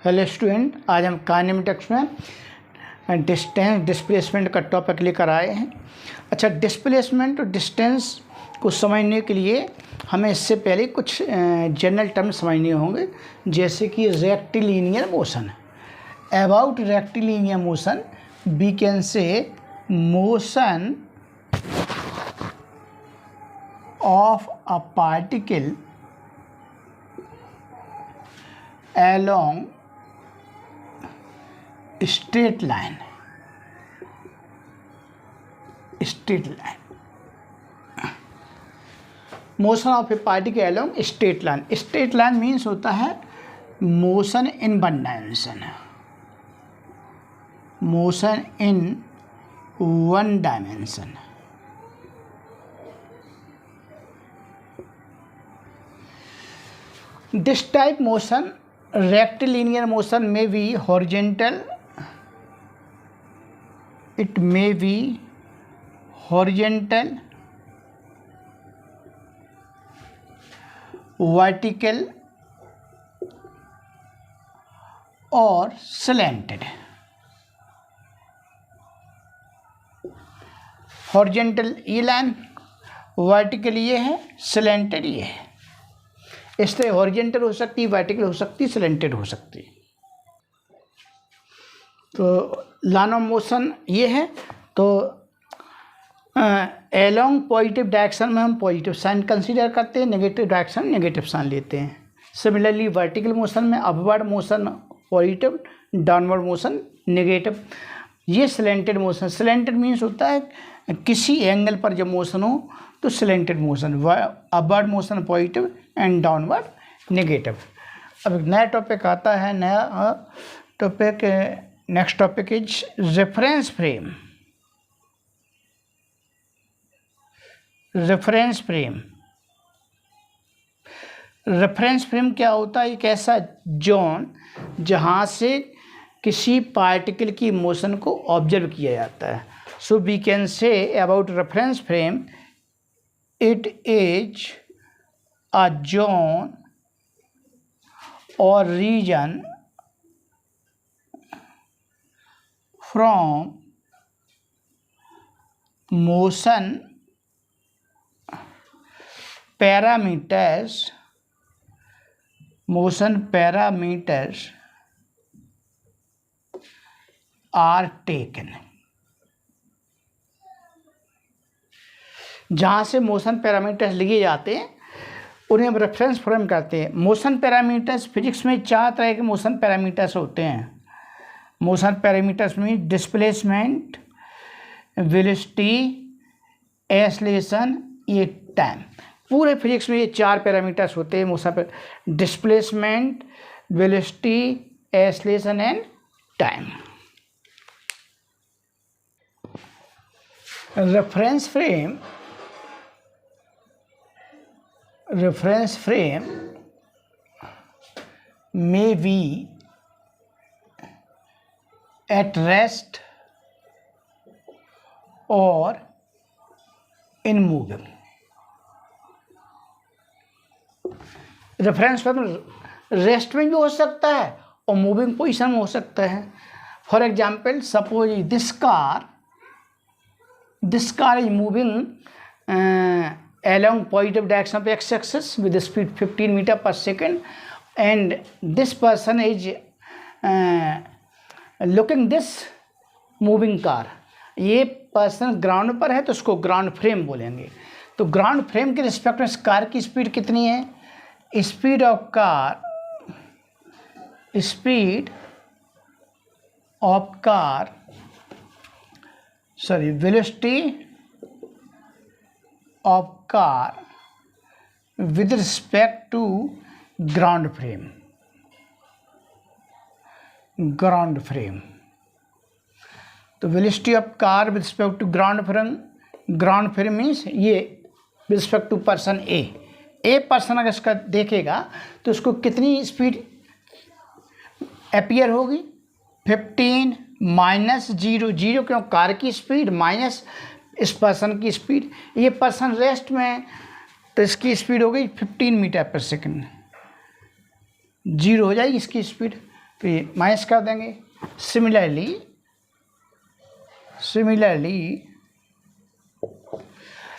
Hello student, आज हम kinematics में डिस्टेंस डिस्प्लेसमेंट का टॉपिक लेकर आए हैं। अच्छा, डिस्प्लेसमेंट और डिस्टेंस को समझने के लिए हमें इससे पहले कुछ जनरल टर्म समझने होंगे, जैसे कि rectilinear motion. About rectilinear motion we can say motion of a particle along straight line motion of a particle along straight line means होता है motion in one dimension, motion in one dimension. This type motion, rectilinear motion, may be horizontal, it may be horizontal, vertical or slanted। horizontal ये line, vertical ये है, slanted ये है। इस तरह horizontal हो सकती है, वर्टिकल हो सकती है, स्लैंटेड हो सकती है। तो लाइन ऑफ मोशन ये है। तो एलोंग पॉजिटिव डायरेक्शन में हम पॉजिटिव साइन कंसीडर करते हैं, नेगेटिव डायरेक्शन नेगेटिव साइन लेते हैं। सिमिलरली वर्टिकल मोशन में upward motion positive, downward motion negative. ये स्लैंटेड मोशन, स्लैंटेड मीन्स होता है किसी एंगल पर जब मोशन हो तो slanted motion. Upward motion positive and downward negative. अब एक नया टॉपिक आता है, नया topic, next topic is reference frame. Reference frame, reference frame क्या होता है? एक ऐसा जोन जहाँ से किसी पार्टिकल की मोशन को ऑब्जर्व किया जाता है। So we can say about reference frame, it is a zone or region from motion parameters are taken। जहाँ से मोशन पैरामीटर्स लिए जाते हैं उन्हें हम रेफरेंस फ्रेम करते हैं। मोशन पैरामीटर्स, फिजिक्स में 4 तरह के मोशन पैरामीटर्स होते हैं। मोशन पैरामीटर्स में डिस्प्लेसमेंट, वेलोसिटी, एक्सेलरेशन, ये टाइम। पूरे फिजिक्स में ये 4 पैरामीटर्स होते हैं मोशन पर: displacement, velocity, acceleration and time. Reference frame may be at rest or in moving। Reference frame rest में भी हो सकता है और मूविंग पोजीशन में हो सकता है। For example, suppose this car is moving along positive direction of x-axis with the speed 15 meter per second, and this person is looking this moving car। ये पर्सन ग्राउंड पर है तो उसको ग्राउंड फ्रेम बोलेंगे। तो ग्राउंड फ्रेम के respect में car की स्पीड कितनी है? Speed of car velocity of car with respect to ground frame। तो velocity of car with respect to ground frame means ये with respect to person a person अगर इसका देखेगा तो उसको कितनी स्पीड अपीयर होगी? 15 माइनस 0 क्यों? कार की स्पीड माइनस इस पर्सन की स्पीड। ये पर्सन रेस्ट में तो इसकी स्पीड हो गई 15 मीटर पर सेकंड, जीरो हो जाएगी इसकी स्पीड। तो ये माइनस कर देंगे। सिमिलरली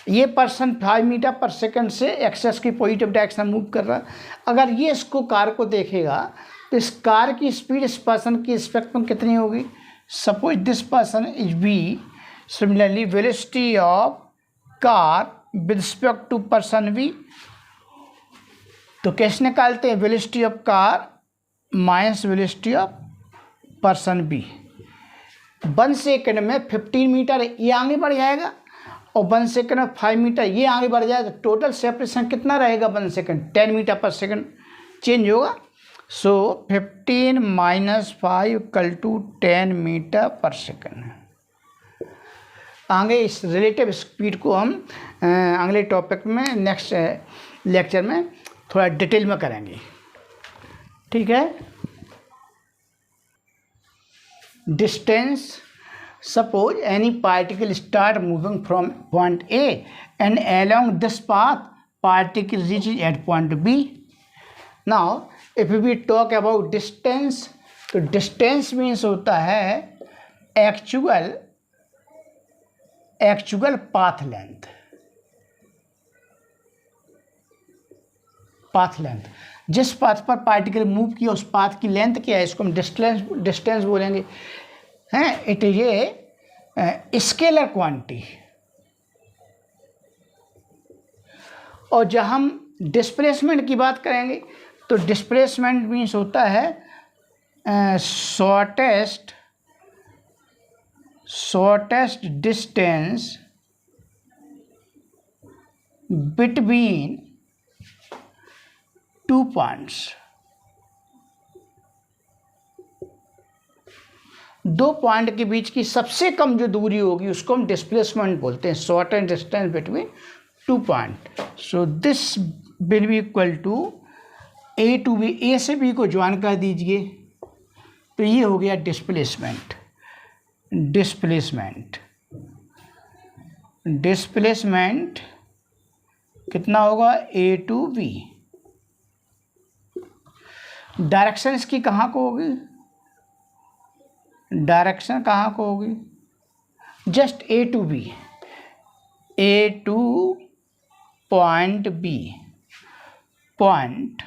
ये पर्सन 5 मीटर पर सेकंड से एक्सेस की पॉजिटिव डायरेक्शन मूव कर रहा है। अगर ये इसको कार को देखेगा तो इस कार की स्पीड इस पर्सन की रिस्पेक्ट में कितनी होगी। Suppose this person is B, similarly velocity of car with respect to person B. तो कैसे निकालते हैं, velocity of car minus velocity of person B. 1 second में 15 मीटर ये आगे बढ़ जाएगा और 1 सेकेंड में 5 मीटर ये आगे बढ़ जाएगा। तो टोटल सेपरेशन कितना रहेगा 1 सेकेंड, 10 मीटर पर सेकेंड चेंज होगा। सो 15 माइनस 5 इक्वल टू 10 मीटर पर सेकेंड। आगे इस रिलेटिव स्पीड को हम अगले टॉपिक में नेक्स्ट लेक्चर में थोड़ा डिटेल में करेंगे, ठीक है। Distance, suppose any particle start moving from point A and along this path particle reaches at point B. Now if we talk about distance, तो डिस्टेंस मीन्स होता है एक्चुअल पाथ लेंथ। जिस पाथ पर particle move किया उस path की length क्या है, इसको हम डिस्टेंस बोलेंगे, हैं। It is a scalar quantity. और जब हम डिस्प्लेसमेंट की बात करेंगे तो डिस्प्लेसमेंट मीन्स होता है shortest distance between 2 points. 2 point के बीच की सबसे कम जो दूरी होगी उसको हम डिस्प्लेसमेंट बोलते हैं, shortest distance between 2 point. So this will be equal to A to B, A से बी को ज्वाइन कर दीजिए तो ये हो गया डिस्प्लेसमेंट। डिस्प्लेसमेंट कितना होगा, ए टू बी। डायरेक्शन इसकी कहाँ को होगी, डायरेक्शन कहाँ को होगी, just A to B, A to point B. Point,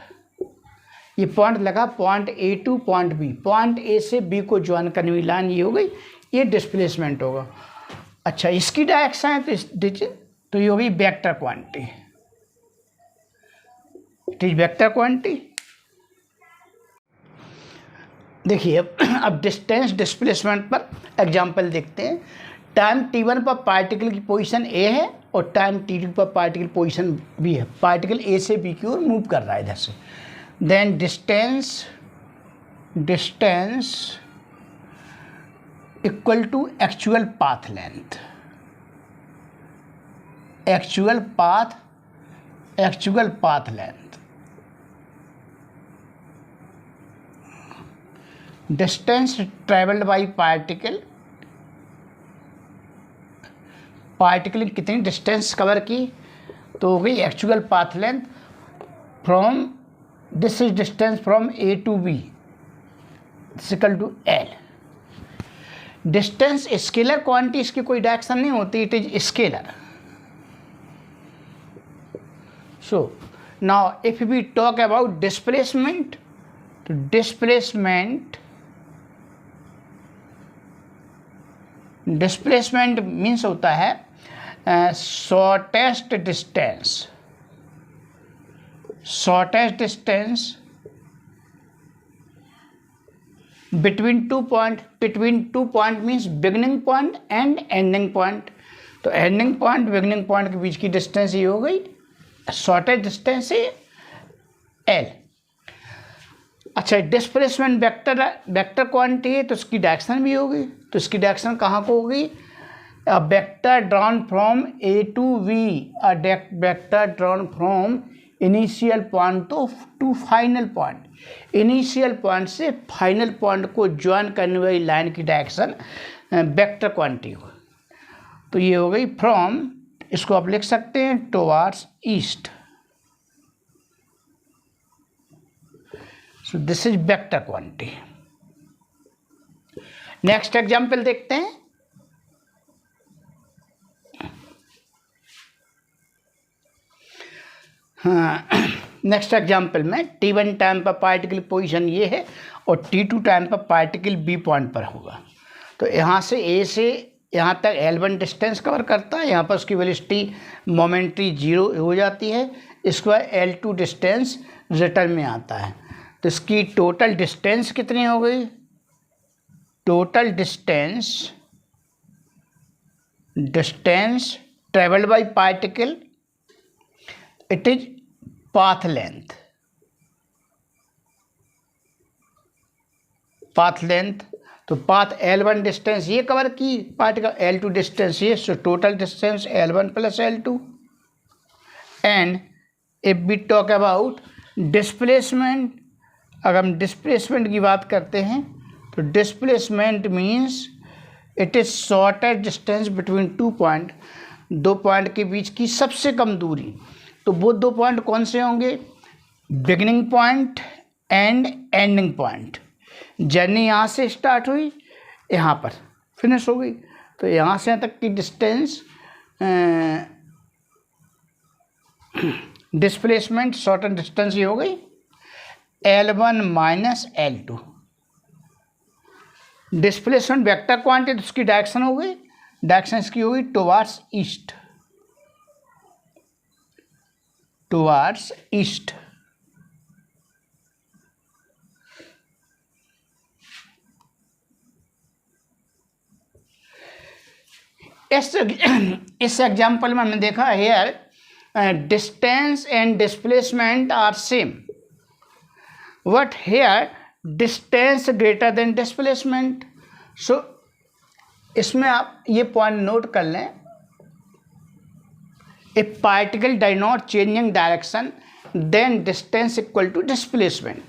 ये पॉइंट लगा, point A to point B, point A से बी को ज्वाइन करने वाली लाइन ये हो गई, ये डिस्प्लेसमेंट होगा। अच्छा, इसकी डायरेक्शन है तो ये हो गई vector quantity. It is vector quantity. देखिए अब डिस्टेंस डिस्प्लेसमेंट पर एग्जांपल देखते हैं। टाइम t1 पर पार्टिकल की पोजीशन ए है और टाइम t2 पर पार्टिकल पोजीशन बी है। पार्टिकल ए से बी की ओर मूव कर रहा है इधर से। Then distance equal to actual path length. Actual path length. Distance travelled by particle ने कितनी डिस्टेंस कवर की, तो हो गई actual path length from, this is distance from A to B equal to L. Distance scalar quantity, इसकी कोई direction नहीं होती, it is scalar. So now if we talk about displacement, तो डिस्प्लेसमेंट मीन्स होता है shortest distance between 2 point. Between 2 point means beginning point and ending point. तो ending point beginning point के बीच की डिस्टेंस ये हो गई शॉर्टेस्ट डिस्टेंस है एल। अच्छा, डिस्प्लेसमेंट वेक्टर क्वांटिटी है तो इसकी डायरेक्शन भी होगी, तो इसकी डायरेक्शन कहाँ को होगी, a vector drawn from A to V, a vector drawn from initial point to final point. Initial point से फाइनल पॉइंट को ज्वाइन करने वाली लाइन की डायरेक्शन वेक्टर क्वांटिटी हो। तो ये हो गई फ्रॉम, इसको आप लिख सकते हैं towards east. So this is vector quantity. Next example देखते हैं। हाँ, नेक्स्ट एग्जाम्पल में T1 टाइम पर पार्टिकल पोजीशन ये है और T2 टाइम पर पार्टिकल बी पॉइंट पर होगा। तो यहाँ से ए से यहाँ तक L1 डिस्टेंस कवर करता है, यहाँ पर उसकी वेलोसिटी मोमेंट्री 0 हो जाती है। इसके बाद L2 डिस्टेंस रिटर्न में आता है। तो इसकी टोटल डिस्टेंस कितनी हो गई? Total distance travelled by particle, it is path length. तो पाथ L1 डिस्टेंस ये कवर की पार्टिकल, L2 डिस्टेंस ये, so total distance L1 plus L2। And if we talk about displacement, अगर हम डिस्प्लेसमेंट की बात करते हैं तो displacement means it is shortest distance between 2 point, 2 point के बीच की सबसे कम दूरी। तो वो 2 पॉइंट कौन से होंगे? Beginning point and ending point. Journey यहाँ से स्टार्ट हुई, यहाँ पर फिनिश हो गई। तो यहाँ से यहाँ तक की डिस्टेंस डिस्प्लेसमेंट शॉर्टेस्ट डिस्टेंस ये हो गई L1 minus L2। Displacement vector quantity, उसकी डायरेक्शन हो गई, डायरेक्शन इसकी होगी टुवार्ड्स ईस्ट, टुवार्ड्स ईस्ट। इस एग्जाम्पल में हमने देखा here distance and displacement are same, but here distance greater than displacement. So इसमें आप ये पॉइंट नोट कर लें, if particle does not changing direction then distance equal to displacement.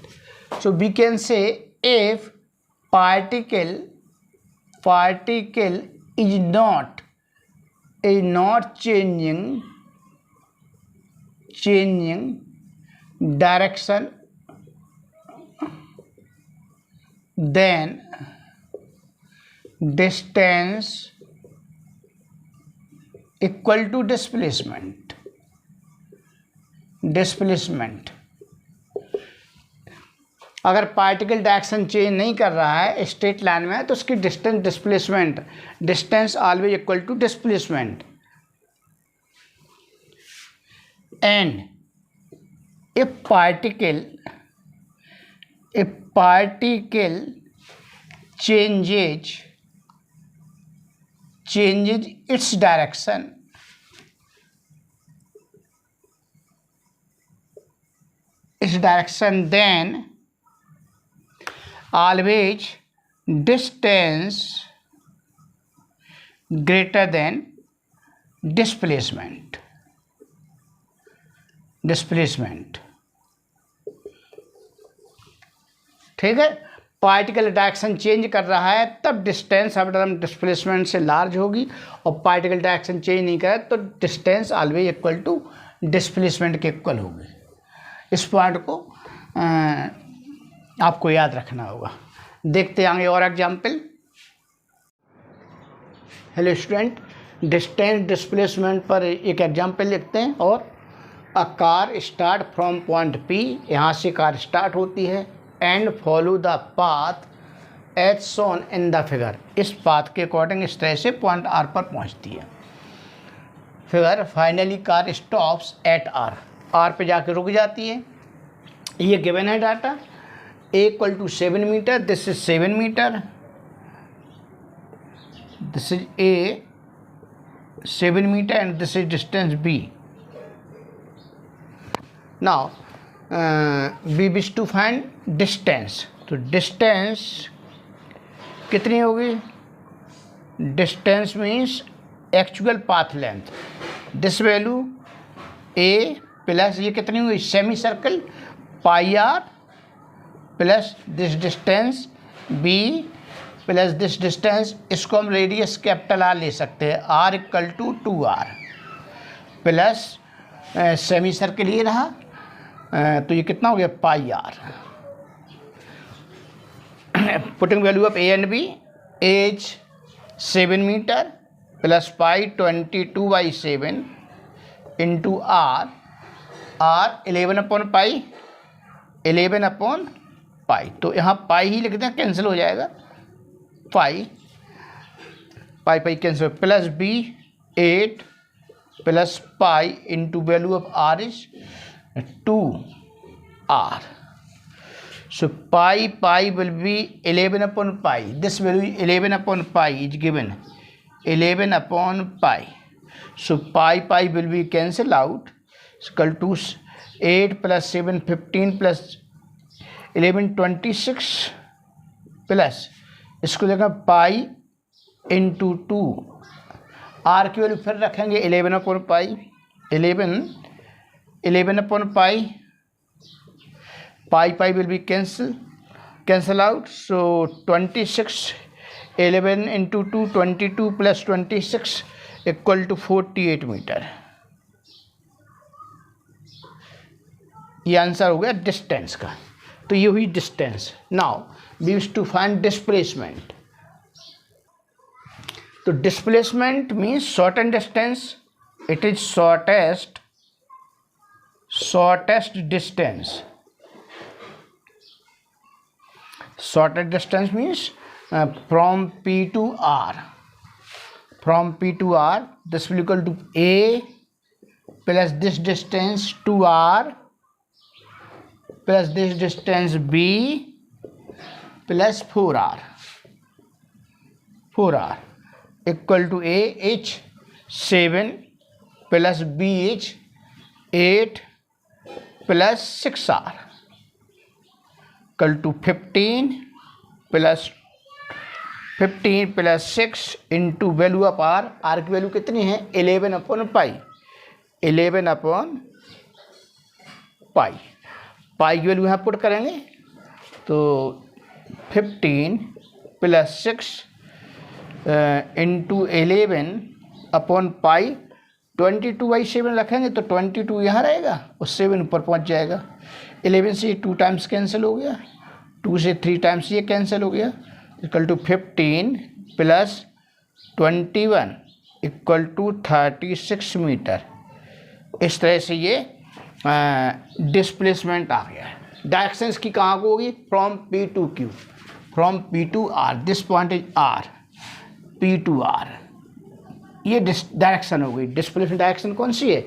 So we can say if particle is not changing direction, then distance equal to displacement. अगर particle direction change नहीं कर रहा है straight line में तो उसकी distance always equal to displacement. And if particle changes its direction, then always distance greater than displacement। ठीक है, पार्टिकल डायरेक्शन चेंज कर रहा है तब डिस्टेंस हम डिस्प्लेसमेंट से लार्ज होगी, और पार्टिकल डायरेक्शन चेंज नहीं करे तो distance always equal to displacement के इक्वल होगी। इस पॉइंट को आपको याद रखना होगा। देखते आगे और example. Hello student, distance displacement पर एक एग्जाम्पल लिखते हैं। और a car start from point P, यहाँ से कार स्टार्ट होती है, and follow the path as shown in the figure. इस पाथ के अकॉर्डिंग इस तरह से पॉइंट R पर पहुंचती है figure. Finally car stops at R पे जाके रुक जाती है। ये गिवन है data, A equal to 7 metre, this is 7 metre, this is A 7 metre and this is distance B। Now we wish to find distance, तो डिस्टेंस कितनी होगी? Distance means actual path length, this value A plus ये कितनी हुई? Semicircle pi R plus this distance B plus this distance, इसको हम radius capital R ले सकते हैं, R equal to 2R plus semicircle ये रहा, तो ये कितना हो गया? Pi R। Putting value of A and B, as 7 metre plus pi 22/7 into r 11/पाई 11/पाई। तो यहाँ पाई ही लिखते हैं, कैंसिल हो जाएगा, pi cancel, plus B 8 plus pi into value of r is 2r. So pi will be 11/pi. This value 11/pi is given 11/pi. So pi will be cancel out. It's equal to 8 plus 7 15 plus 11 26 plus इसको देखा pi into 2, are की value फिर रखेंगे 11/pi 11/pi. Pi will be cancel out. So 26 11 into 2 22 plus 26 equal to 48 metre. ये answer हो गया distance का. तो ये हुई distance. Now we used to find displacement. तो displacement means shortest distance. It is shortest distance. Shortest distance means from P to R. From P to R, this will equal to A plus this distance 2R plus this distance B plus 4R. 4R equal to A H 7 plus B H 8 plus 6R. equal to 15 plus 6 into value of R. R की value कितनी है 11/pi. 11/pi. पाई की value यहाँ put करेंगे तो 15 plus 6 into 11/pi 22/7 रखेंगे तो 22 यहाँ रहेगा और 7 ऊपर पहुँच जाएगा. 11 से 2 टाइम्स कैंसिल हो गया, 2 से 3 टाइम्स ये कैंसिल हो गया. Equal to 15 plus 21 equal to 36 metre. इस तरह से ये डिस्प्लेसमेंट आ गया. डायरेक्शंस की कहाँ को होगी? From P to Q, from P to R. This point is R, P to R. ये डायरेक्शन हो गई. डिस्प्लेसमेंट डायरेक्शन कौन सी है?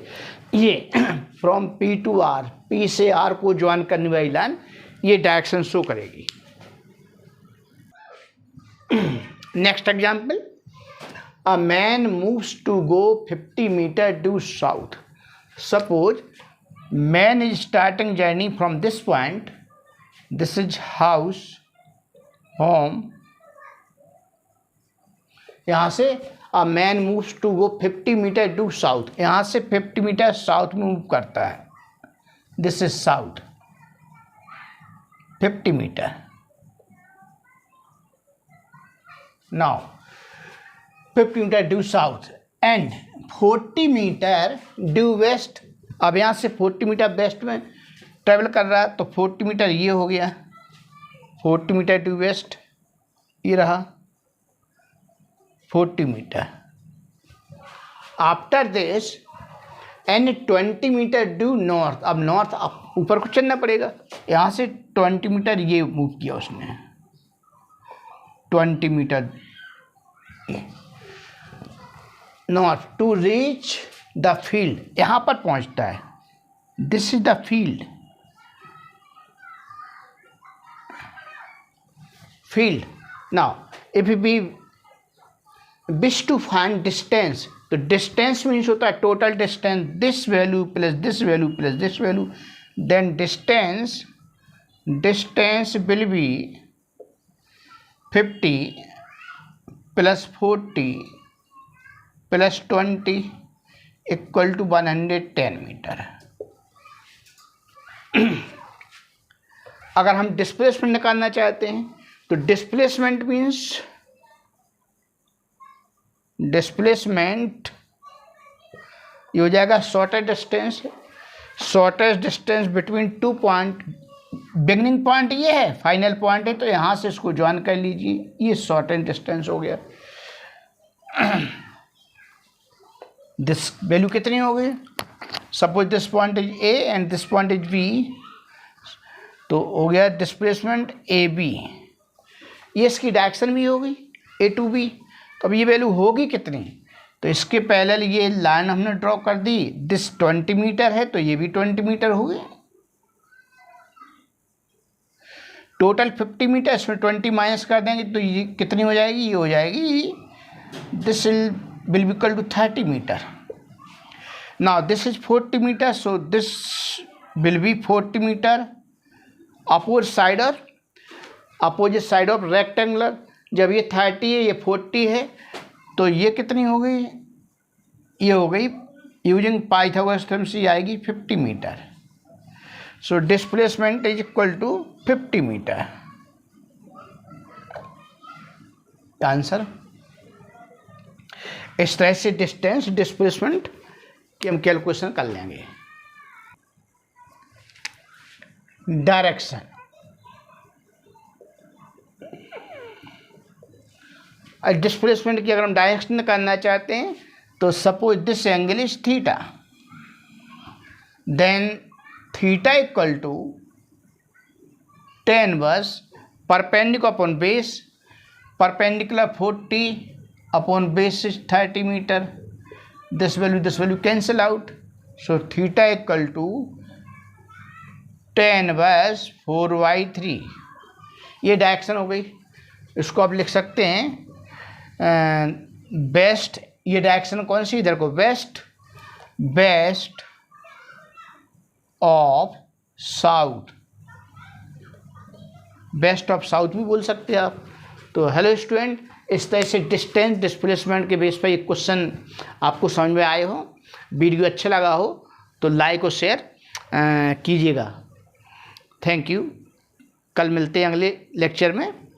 ये from P to R, P से R को ज्वाइन करने वाली लाइन ये डायरेक्शन शो करेगी. Next example, a man moves to go 50 metre due south. Suppose man is starting journey from this point. This is house, home. यहाँ से अ man moves to go 50 metre due south. यहाँ से 50 metre south में move करता है. This is south 50 metre. Now 50 metre due south and 40 metre due west. अब यहाँ से 40 मीटर वेस्ट में ट्रेवल कर रहा है तो 40 मीटर ये हो गया, 40 मीटर ड्यू वेस्ट ये रहा 40 metre. After this and 20 metre due north. अब नॉर्थ ऊपर को चलना पड़ेगा. यहाँ से 20 मीटर ये मूव किया उसने, 20 metre north to reach the field. यहाँ पर पहुँचता है. This is the field. Now if we wish to find distance, तो डिस्टेंस मीन्स होता है total distance. This value plus this value plus this value. Then distance will be 50 plus 40 plus 20 equal to 110 metre. अगर हम displacement निकालना चाहते हैं तो displacement means ये हो जाएगा shortest distance between 2 point beginning point ये है, फाइनल पॉइंट है, तो यहाँ से इसको ज्वाइन कर लीजिए, ये शॉर्टेन डिस्टेंस हो गया। दिस वैल्यू कितनी हो गई, suppose this point is A and this point is B, तो हो गया डिस्प्लेसमेंट ए बी, ये इसकी डायरेक्शन भी हो गई ए टू बी। तो अब ये वैल्यू होगी कितनी, तो इसके पहले ये लाइन हमने ड्रॉ कर दी, दिस 20 मीटर है तो ये भी 20 मीटर हो गई, टोटल 50 मीटर, इसमें 20 माइनस कर देंगे तो ये कितनी हो जाएगी, ये हो जाएगी this will be equal to 30 metre. Now this is 40 metre, so this will be 40 metre opposite side of rectangular. जब ये 30 है ये 40 है तो ये कितनी हो गई, ये हो गई यूजिंग पाइथागोरस थ्योरम से आएगी 50 metre. So displacement is equal to 50 metre. Answer इस तरह से डिस्टेंस डिस्प्लेसमेंट की हम कैलकुलेशन कर लेंगे। डायरेक्शन, डिस्प्लेसमेंट की अगर हम डायरेक्शन करना चाहते हैं तो suppose this angle is theta, then theta equal to tan inverse perpendicular upon base, perpendicular 40 upon base is 30 metre, this value cancel out, so theta equal to tan inverse 4/3, ये direction हो गई। इसको आप लिख सकते हैं बेस्ट, ये direction कौन सी, इधर को west of south, best of south भी बोल सकते हैं आप। तो हेलो स्टूडेंट, इस तरह से डिस्टेंस डिस्प्लेसमेंट के बेस पर ये क्वेश्चन आपको समझ में आए हो, वीडियो अच्छा लगा हो तो लाइक और शेयर कीजिएगा। थैंक यू, कल मिलते हैं अगले लेक्चर में।